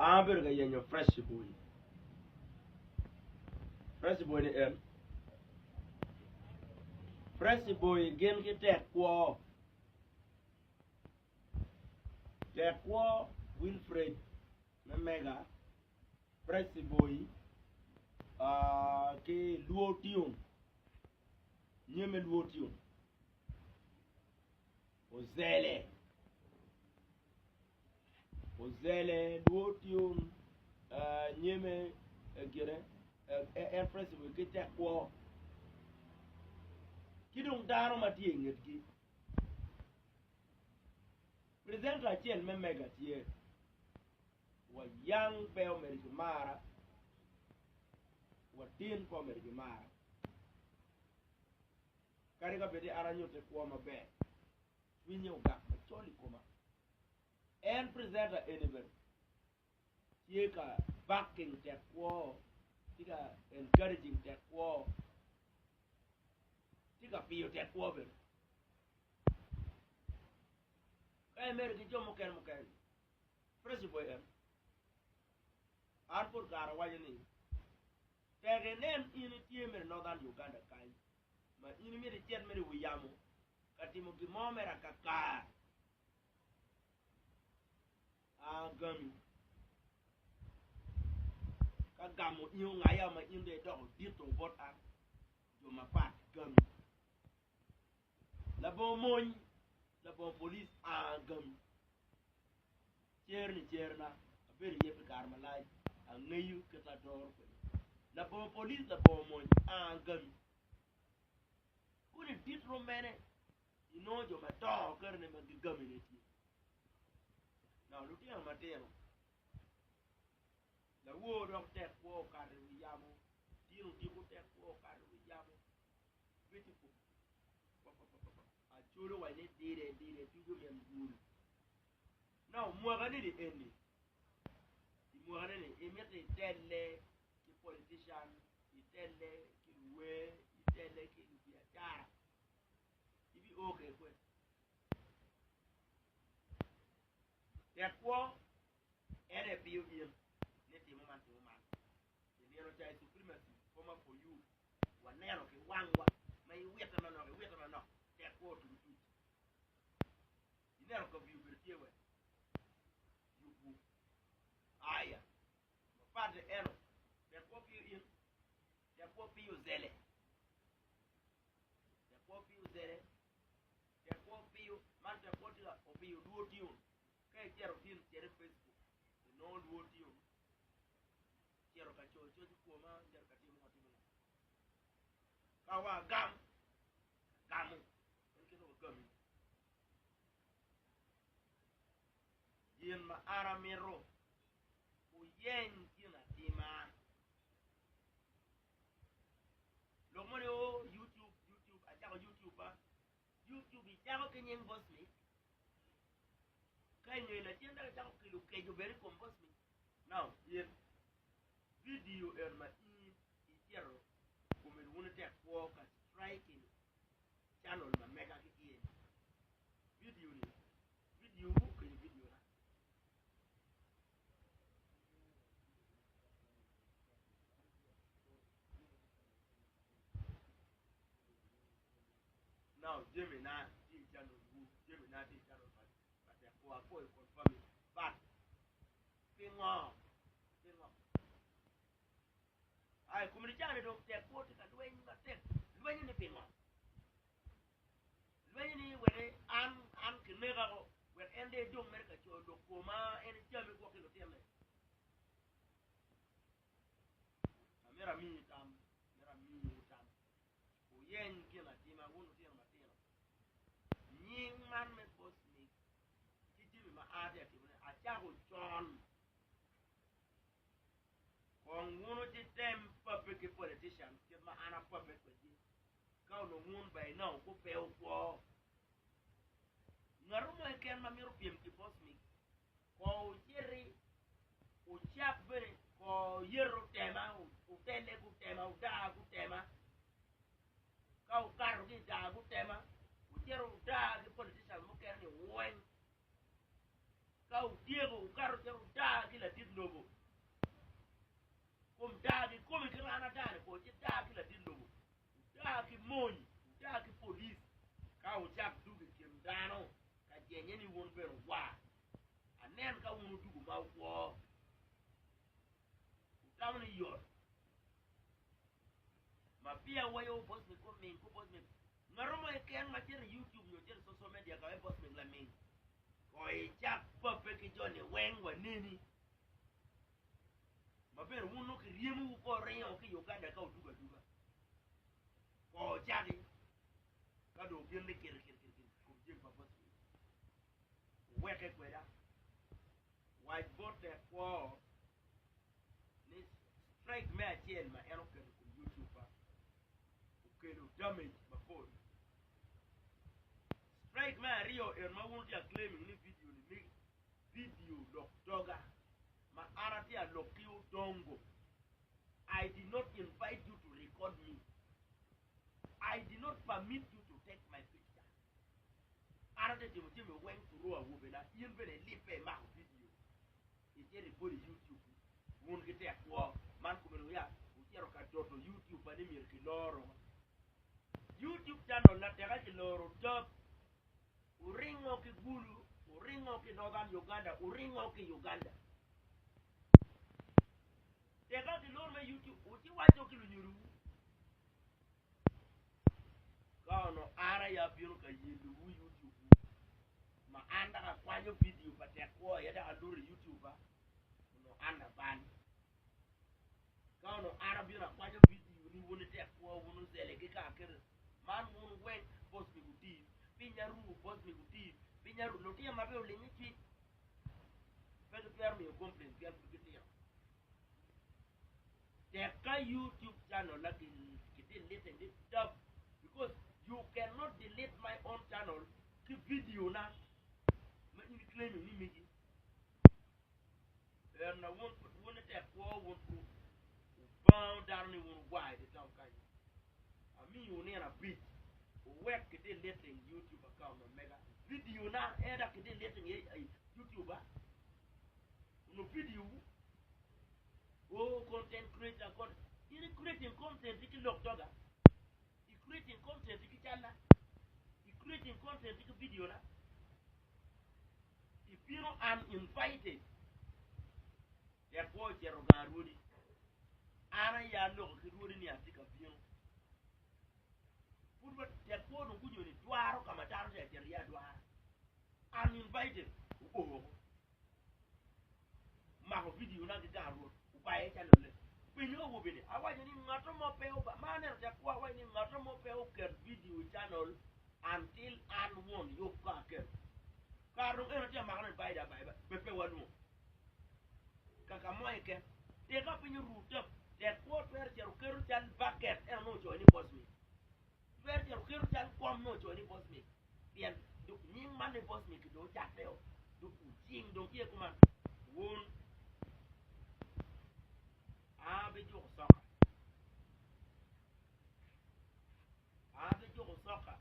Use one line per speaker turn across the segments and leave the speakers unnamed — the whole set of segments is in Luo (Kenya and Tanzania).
amber ga yenyo fresh boy ni en fresh boy gen ki tek wo Wilfred na mega fresh boy ke luotion nyeme luotion ozele luotion nyeme gere fresh boy ke tek wo kidung daro matie ngetgi present achiel me mega tie wa yang peo merigimara wa tin po merigimara kari ka bedi aranyo te kwa mabe winyo ga choli koma en presenter anywhere tie ka backing te kwa tika encouraging te kwa tika pio te kwa be kay mer ki jomo ken mo kay presi boy en arpur gara wajani tege nem ini tie mer northern Uganda kai ma ini mi de chen mer wiyamu katimo ki momera kaka agami kagamo iyo ngaya ma inde do dito bot ak jo ma pat gami la bon police agami cherna aberi yepe karma lai angayu kata dor ko la bon police la bon moñ agami kuni ditro mene inojo ma to kerne ma gami ne ti na lu ti ma teno la wo do te ko kare wi yamo tinu ti ko te ko kare wi yamo beti ko a cholo wa ne dire tugo men buru now mo ga ni di endi mo ga ni e mette telle ki politician itelle ki we itelle ki biata ibi okay ko te ko ere biu bien neti mo man ni no chai supremacy former for you wanero ki wangwa mai weta no te ko tu inero ko biu bertie we yubu aya padre eno te ko biu in te ko biu zele man te ko tira o biu duotio kai chero tin chere Facebook no duotio chero ka cho di ko ma nder ka timo kawa gamu en kino gami yen ma aramiro u yen kina tima lo mo yo YouTube a jago YouTube ba YouTube i jago kenyen boss mi kai nyoy na tienda ka jago kilo kejo beri kom boss mi now yen video er ma i tiero come wona te ko ka striking channel ma mega ki video ko video na now Gemini di channel but te ko confirm but pingo ai comunicare do te ko te ka duwen ba te duwen ni pingo duwen ni wele an ke mega go we ende do merka cho do ko ma en jami ko ke do teme mera mi tam o yen ke la tima wono te ma teno ni man me boss ni ti ma ade ti a cha go John on wono ti tem public politician ke ma ana public ko ji ka no won by now ko pe o ko ngaro mo ken ma mi rupiem ti boss mi ko jeri o chape ko yero tema o tele ku tema o da ku tema ka o karo ki da ku tema o jero da ki politician mo ken ni wen ka kau Diego karo jaru dagi la dinlobo kom dagi kom kirana dane ko ci dagi la dinlobo dagi mon dagi police kau jak dugi kim dano ka jenye ni won ber wa anen ka wonu dugu ma wo tamni yor ma pia wayo boss me ko min ko boss me ngaromo e ken ma tere YouTube yo tere social media ka boss me la min ko e jak pope ki joni wen wa nini ma ber wonu ki riemu ko reyo ki Uganda ka duga ko jadi ka do bien le kir ko je ba boss me weke kweda whiteboard te ko ni strike me achien ma eno ke ko YouTube pa ke do damage ma phone strike me rio en ma won dia claiming ni video lok doga ma arati a lokio dongo. I did not invite you to record me. I did not permit you to take my picture. Arati Jimmy went to row a woman even a lip ma video. It's a report YouTube. Won't get a war man come ya ukiaroka toto YouTube ani mirki loro YouTube channel na tega loro job uringo ki gulu uringo ki Northern Uganda uringo ki Uganda tega ki loro me YouTube uti wacho ki lunyuru kono ara ya biyo ka yelu YouTube ma anda ka kwanyo video pa te ko ya da adore YouTube no anda ban kono ara biyo na kwanyo video ni woni te ko wonu zele ki ka ker man won wen boss mi guti pinyaru boss mi guti pinyaru lotia mabe o lenyi ti pede permi o complain bien pour que te YouTube channel like it delete it up because you cannot delete my own channel ki video na ma in claim ni megi na won te ko won ku bound down ni won wide the town kan ami you ne na big work ke deleting YouTube account no mega video na era ke deleting YouTube no video content creator kon in creating content ki lok doga i creating content ki challa i creating content ki video na if you know uninvited ya ko jero ga rudi ara ya lok ki rudi ni atika biyo purba te ko no kunyo ni twaro kama taro te ya dwara uninvited ma video na ga rudi upaye channel le pinyo wo bini awaje ni ngato mo pe o ba mane te ko awaje ni ngato mo pe o ker video channel until an won yo ka ker karo eno te magana baida baiba pepe wanu kaka moike te ka pinyo ruta te ko per jeru keru chan bucket eno no joini boss me per jeru keru chan kom no joini boss me bien du ni man ni boss me ki do chateo du jing do ye kuma won abe jo soka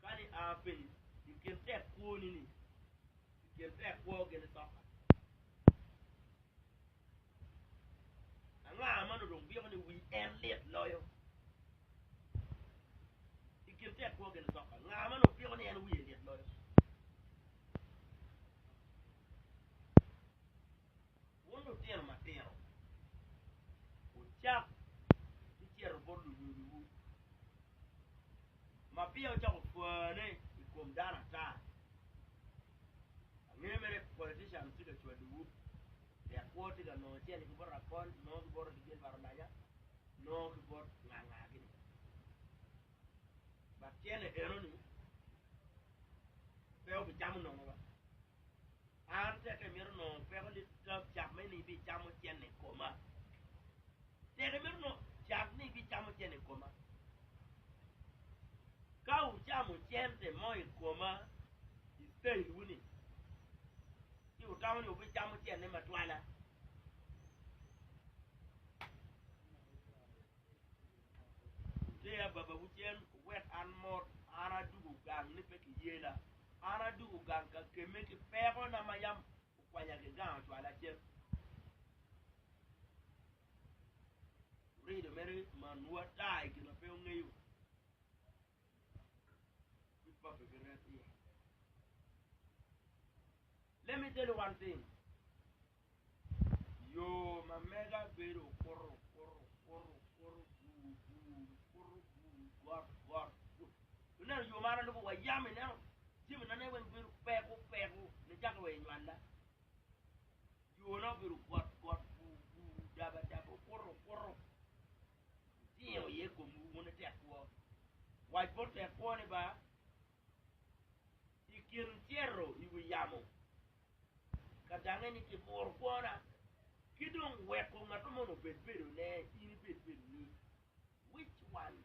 kani abe you can take ko ni you can take ko gen soka anga amano dong biyo ni we end late loyo you can take ko gen soka nga amano biyo ni en we late loyo wono tieno matero o chap ti tiero bodu nyuru ma biyo cha ko ne ikom dana ta ngemere politician ti de chwedu ya kwoti ga no tieni ko bora kon no ko bora di bar laya no ko bor nganga gini ba tiene eroni peo bi jamu no ba ante ke mir no peo li top jam ni bi jamu tiene koma te ke mir no jam ni bi jamu tiene koma ka u jamu tiene moi koma stay wuni ti u tamu ni bi jamu tiene matwana te ya baba wuchen wet an mod ara dugu gang ni pe ki yela ana du ganka ke me ki pero na mayam kwanya ke gan to ala chen read mere man what die ki na pe ngeyu papa ke na ti let me tell you one thing yo ma mega vero corro na yo mara no wa yame na jimi na ne wen biru peko ne jaga we nyanda yo no biru got daba korro dio ye ko mu ne te ko wa porte ko ne ba ikir tierro ibu yamo kadanga ni ki por kona kidong we ko ngato mo no bedberu ne ini bedberu ni which one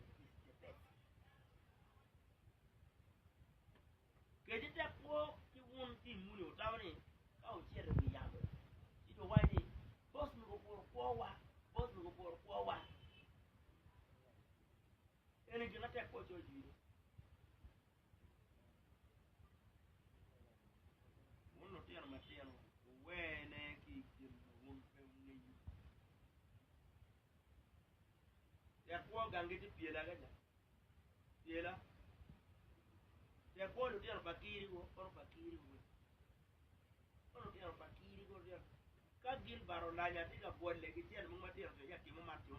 Kejita ko ki won ti muni o tawni ka o chere bi yabo ito wani boss mi ko por ko wa ene gina tek ko joji won no tiyan ma tiyan wene ki kin won fe ni ya ko gangi ti piela gaja piela ya ko lo tiyan bakiri go or bakiri go dia ka gil baro la nya tiga bolle gi tiyan mo matiyan to ya ki mo matti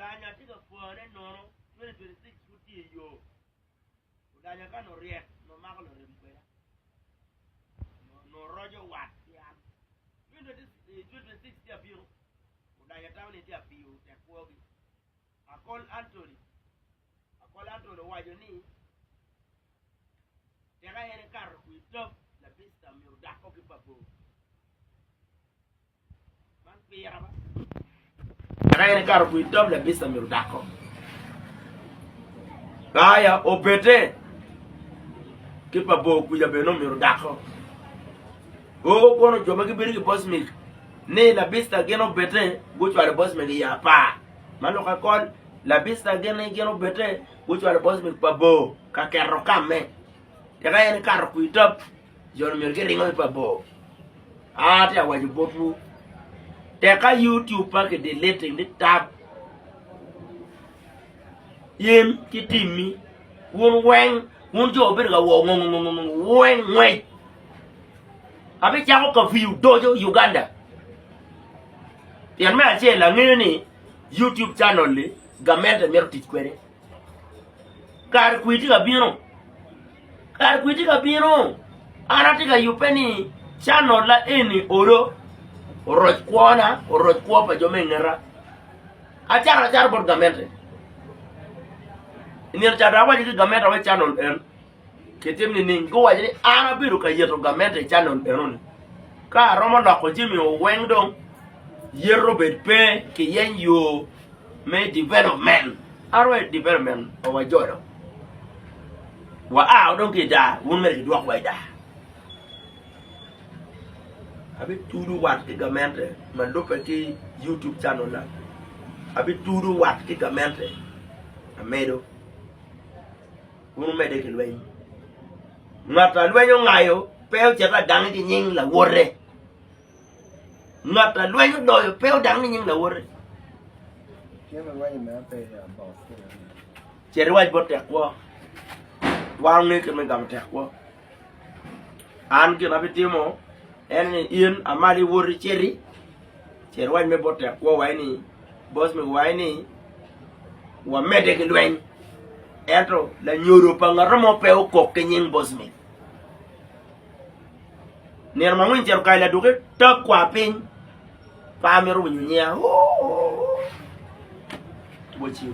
la nya tiga fone no 2026 futi yo la nya ka no riek no maglo rembera no rojo wat ya 2026 dia biyo la nya tawni dia biyo te ko gi akol Anthony wajo ni Tera ene kar ku top la pista mi da ko ki papo. Man pira ba. Tera ene kar ku top la pista mi da ko. Kaya opete ki papo ku ya beno mi da ko. O kono joma ki biri ki boss mi. Ne la pista geno bete go chwa boss mi ya pa. Mano ka kol la pista geno bete go chwa boss mi papo ka kerro kame. Teka ene kar ku top jon mi ke ringo papo ate awaji botu teka YouTube pa ke deleting the tab yem kitimi won wen won jo be ga wo wen wen abi cha ko view dojo Uganda yan me ache la ngini YouTube channel le gamenta merti kwere kar ku itiga bino kar kuitika biro anatika yupeni channel la eni oro oroj kwa pa jomengera achar bor gamente ni chara waji ki gamenta we channel en ketemni ningo waji ana biro ka yeto gamente channel enon ka romo na ko jimi o wengdong yero bet pe ki yen yo me development arwe development o wajodo wa don't get that won mer do kwa da abi tudu wat ki gamente man do peti YouTube channel la abi tudu wat ki gamente amedo won mede ki lwen ngata lwen ngayo pe cheta dang ti nying la wore ngata lwen do pe dang ni nying la wore chere waj bote kwa wang ni ke me gam te ko an ke na bitimo en in amali wori cheri waj me bote ko wai ni boss me wai ni wa mede ke lwen eto la nyoro pa ngaramo pe ko ke nyin boss me ner ma ngin cher kai la duke ta kwa pin pa me ru nya wo chi